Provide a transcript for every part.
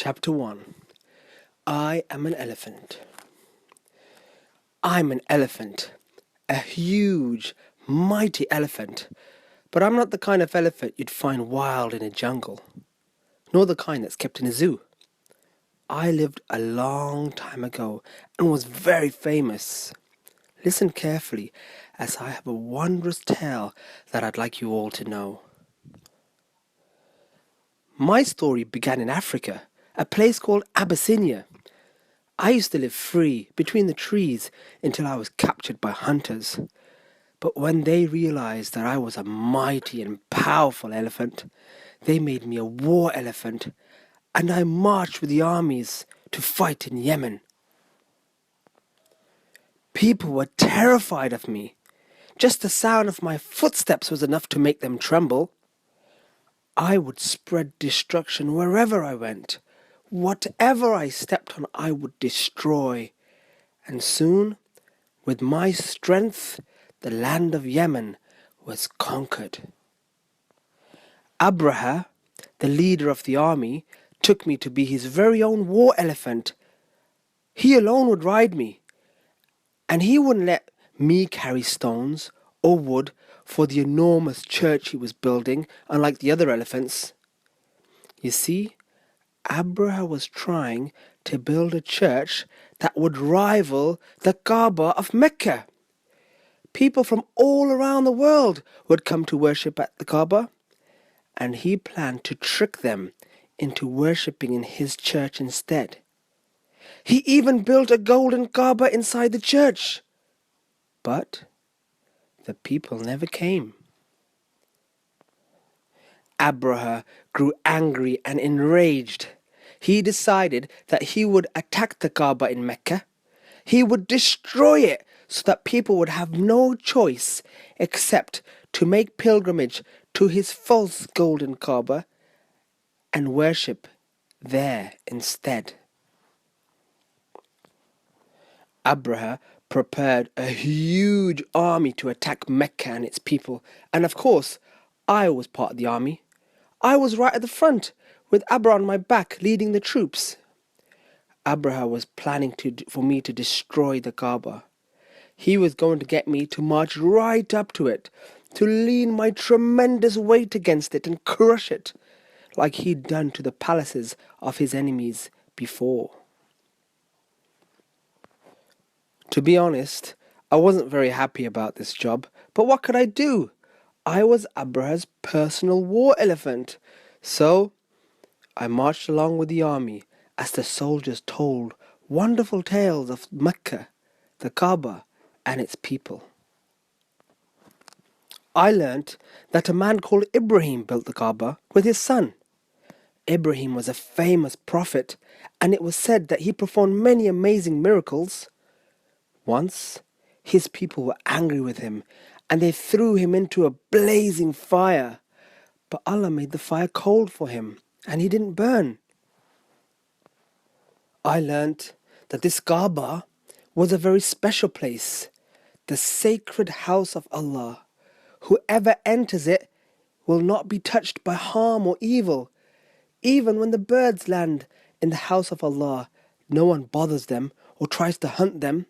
Chapter 1. I am an elephant. I'm an elephant. A huge, mighty elephant. But I'm not the kind of elephant you'd find wild in a jungle, nor the kind that's kept in a zoo. I lived a long time ago and was very famous. Listen carefully, as I have a wondrous tale that I'd like you all to know. My story began in Africa, a place called Abyssinia. I used to live free between the trees until I was captured by hunters. But when they realized that I was a mighty and powerful elephant, they made me a war elephant, and I marched with the armies to fight in Yemen. People were terrified of me. Just the sound of my footsteps was enough to make them tremble. I would spread destruction wherever I went. Whatever I stepped on, I would destroy. And soon, with my strength, the land of Yemen was conquered. Abraha, the leader of the army, took me to be his very own war elephant. He alone would ride me, and he wouldn't let me carry stones or wood for the enormous church he was building, unlike the other elephants. You see, Abraha was trying to build a church that would rival the Kaaba of Mecca. People from all around the world would come to worship at the Kaaba, and he planned to trick them into worshipping in his church instead. He even built a golden Kaaba inside the church. But the people never came. Abraha grew angry and enraged. He decided that he would attack the Kaaba in Mecca. He would destroy it so that people would have no choice except to make pilgrimage to his false golden Kaaba and worship there instead. Abraha prepared a huge army to attack Mecca and its people, and of course, I was part of the army. I was right at the front, with Abraha on my back leading the troops. Abraha was planning for me to destroy the Kaaba. He was going to get me to march right up to it, to lean my tremendous weight against it and crush it, like he'd done to the palaces of his enemies before. To be honest, I wasn't very happy about this job, but what could I do? I was Abraha's personal war elephant, so I marched along with the army as the soldiers told wonderful tales of Mecca, the Kaaba, and its people. I learnt that a man called Ibrahim built the Kaaba with his son. Ibrahim was a famous prophet, and it was said that he performed many amazing miracles. Once, his people were angry with him, and they threw him into a blazing fire. But Allah made the fire cold for him, and he didn't burn. I learnt that this Kaaba was a very special place, the sacred house of Allah. Whoever enters it will not be touched by harm or evil. Even when the birds land in the house of Allah, no one bothers them or tries to hunt them.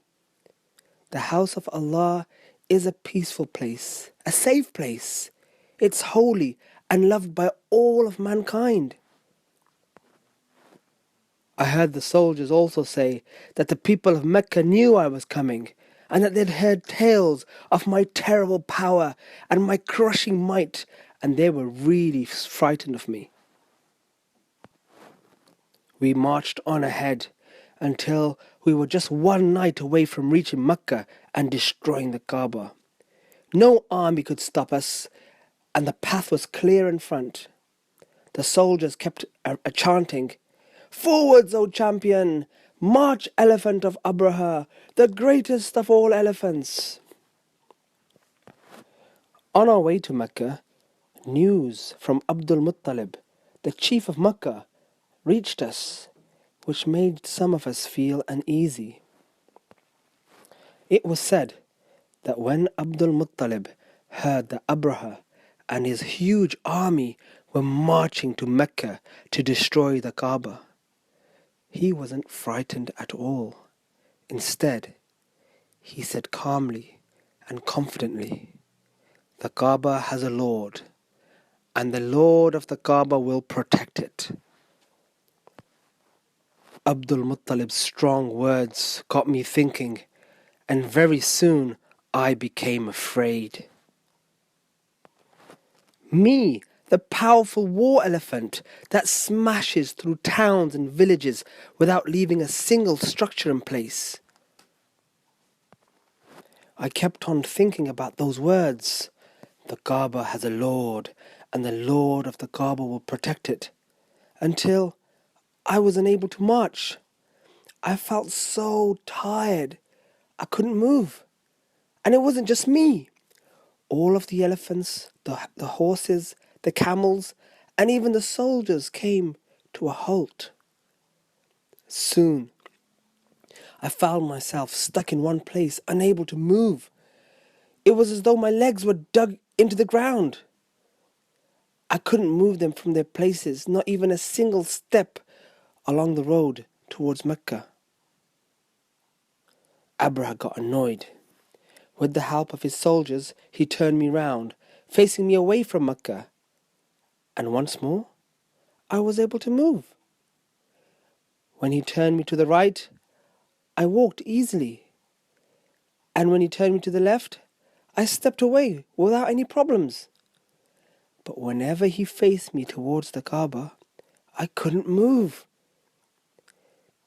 The house of Allah is a peaceful place, a safe place. It's holy and loved by all of mankind. I heard the soldiers also say that the people of Mecca knew I was coming, and that they'd heard tales of my terrible power and my crushing might, and they were really frightened of me. We marched on ahead until we were just one night away from reaching Mecca and destroying the Kaaba. No army could stop us, and the path was clear in front. The soldiers kept chanting, "Forwards, O champion! March, elephant of Abraha, the greatest of all elephants!" On our way to Mecca, news from Abdul Muttalib, the chief of Mecca, reached us, which made some of us feel uneasy. It was said that when Abdul Muttalib heard that Abraha and his huge army were marching to Mecca to destroy the Kaaba, He wasn't frightened at all. Instead, he said calmly and confidently, "The Kaaba has a Lord, and the Lord of the Kaaba will protect it." Abdul Muttalib's strong words got me thinking, and very soon I became afraid. Me, the powerful war elephant that smashes through towns and villages without leaving a single structure in place. I kept on thinking about those words. The Kaaba has a Lord, and the Lord of the Kaaba will protect it, until I was unable to march. I felt so tired. I couldn't move. And it wasn't just me. All of the elephants, the horses, the camels, and even the soldiers came to a halt. Soon, I found myself stuck in one place, unable to move. It was as though my legs were dug into the ground. I couldn't move them from their places, not even a single step along the road towards Mecca. Abraha got annoyed. With the help of his soldiers, he turned me round, facing me away from Mecca. And once more, I was able to move. When he turned me to the right, I walked easily. And when he turned me to the left, I stepped away without any problems. But whenever he faced me towards the Kaaba, I couldn't move.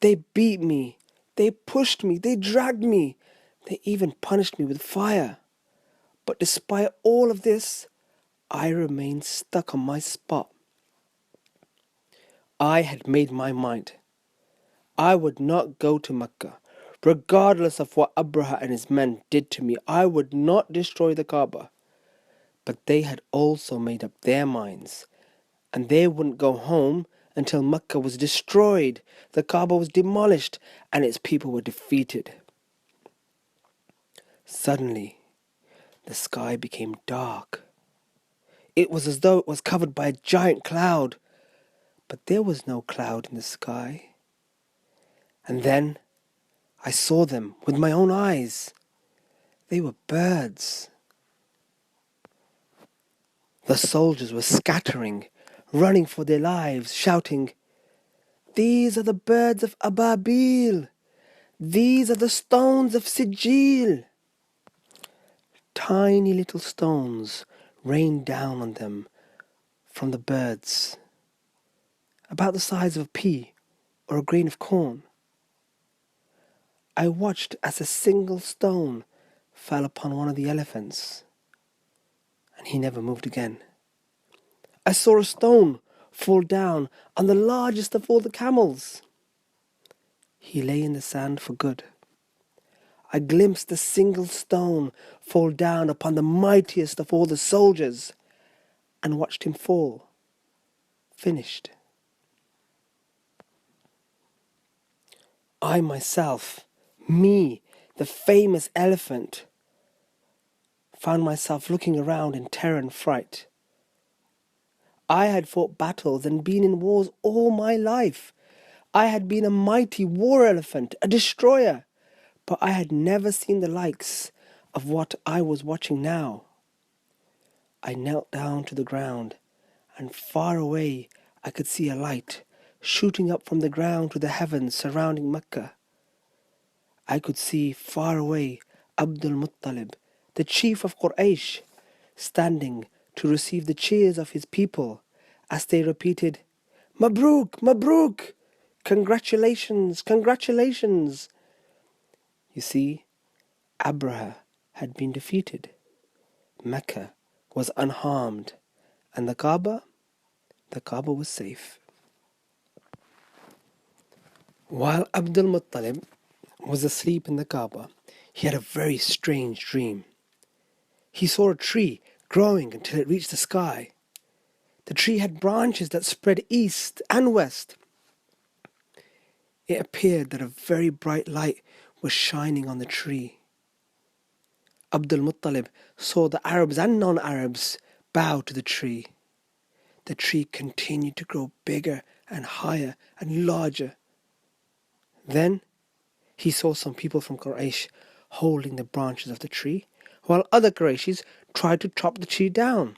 They beat me, they pushed me, they dragged me, they even punished me with fire. But despite all of this, I remained stuck on my spot. I had made my mind. I would not go to Mecca. Regardless of what Abraha and his men did to me, I would not destroy the Kaaba. But they had also made up their minds, and they wouldn't go home until Mecca was destroyed, the Kaaba was demolished, and its people were defeated. Suddenly, the sky became dark. It was as though it was covered by a giant cloud, but there was no cloud in the sky. And then I saw them with my own eyes. They were birds. The soldiers were scattering, running for their lives, shouting, "These are the birds of Ababil! These are the stones of Sijil!" Tiny little stones rained down on them from the birds, about the size of a pea or a grain of corn. I watched as a single stone fell upon one of the elephants, and he never moved again. I saw a stone fall down on the largest of all the camels. He lay in the sand for good. I glimpsed a single stone fall down upon the mightiest of all the soldiers, and watched him fall, finished. I myself, me, the famous elephant, found myself looking around in terror and fright. I had fought battles and been in wars all my life. I had been a mighty war elephant, a destroyer, but I had never seen the likes of what I was watching now. I knelt down to the ground, and far away I could see a light shooting up from the ground to the heavens surrounding Mecca. I could see far away Abdul Muttalib, the chief of Quraysh, standing to receive the cheers of his people as they repeated, "Mabruk, Mabruk! Congratulations, congratulations!" You see, Abraha had been defeated. Mecca was unharmed, and the Kaaba was safe. While Abdul Muttalib was asleep in the Kaaba, he had a very strange dream. He saw a tree growing until it reached the sky. The tree had branches that spread east and west. It appeared that a very bright light was shining on the tree. Abdul Muttalib saw the Arabs and non-Arabs bow to the tree. The tree continued to grow bigger and higher and larger. Then he saw some people from Quraysh holding the branches of the tree, while other Qurayshis tried to chop the tree down.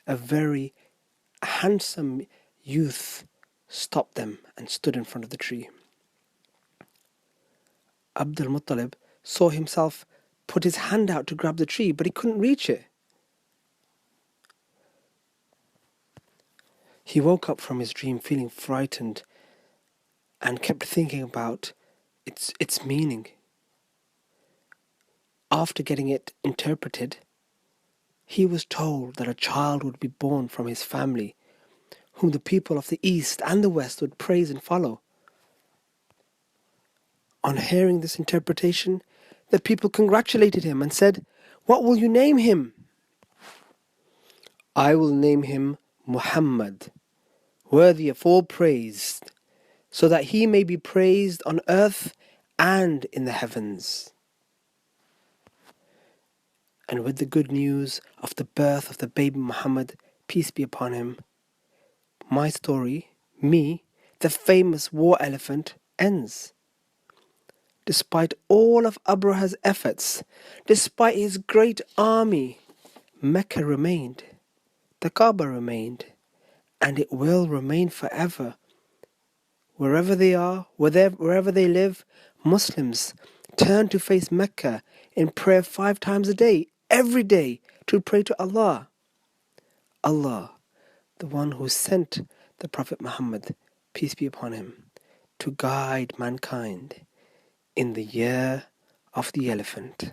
A very handsome youth stopped them and stood in front of the tree. Abdul Muttalib saw himself put his hand out to grab the tree, but he couldn't reach it. He woke up from his dream feeling frightened and kept thinking about its meaning. After getting it interpreted, he was told that a child would be born from his family, whom the people of the East and the West would praise and follow. On hearing this interpretation, the people congratulated him and said, "What will you name him?" "I will name him Muhammad, worthy of all praise, so that he may be praised on earth and in the heavens." And with the good news of the birth of the baby Muhammad, peace be upon him, my story, me, the famous war elephant, ends. Despite all of Abraha's efforts, despite his great army, Mecca remained, the Kaaba remained, and it will remain forever. Wherever they are, wherever they live, Muslims turn to face Mecca in prayer 5 times a day, every day, to pray to Allah. Allah, the one who sent the Prophet Muhammad, peace be upon him, to guide mankind in the year of the elephant.